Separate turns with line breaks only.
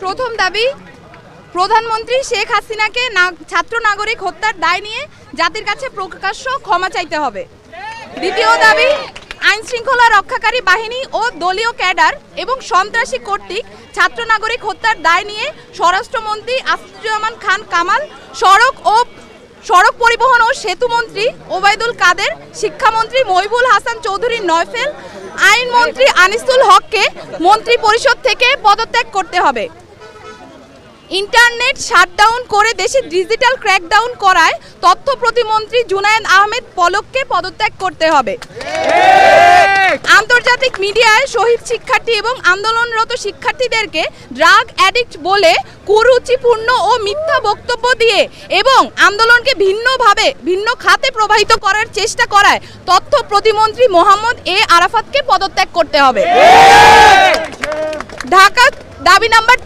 প্রথম দাবি, প্রধানমন্ত্রী শেখ হাসিনাকে ছাত্র নাগরিক হত্যার দায় নিয়ে জাতির কাছে প্রকাশ্য ক্ষমা চাইতে হবে। দ্বিতীয় দাবি, আইন শৃঙ্খলা রক্ষাকারী বাহিনী ও দলীয় ক্যাডার এবং সন্ত্রাসী কর্তৃক ছাত্র নাগরিক হত্যার দায় নিয়ে স্বরাষ্ট্রমন্ত্রী আসাদুজ্জামান খান কামাল, সড়ক পরিবহন ও সেতু মন্ত্রী ওবায়দুল কাদের, শিক্ষামন্ত্রী মহিবুল হাসান চৌধুরী নয়ফেল, আইনমন্ত্রী আনিসুল হককে মন্ত্রী পরিষদ থেকে পদত্যাগ করতে হবে। ইন্টারনেট শাটডাউন করে দেশে ডিজিটাল ক্র্যাকডাউন করায় তথ্য প্রতিমন্ত্রী জুনায়েদ আহমেদ পলককে পদত্যাগ করতে হবে। আন্তর্জাতিক মিডিয়ায় শহীদ শিক্ষার্থী এবং আন্দোলনরত শিক্ষার্থীদেরকে ড্রাগ অ্যাডিক্ট বলে কুরুচিপূর্ণ ও মিথ্যা বক্তব্য দিয়ে এবং আন্দোলনকে ভিন্ন খাতে প্রবাহিত করার চেষ্টা করায় তথ্য প্রতিমন্ত্রী মোহাম্মদ এ আরাফাতকে পদত্যাগ করতে হবে। ঢাকা দাবি নাম্বার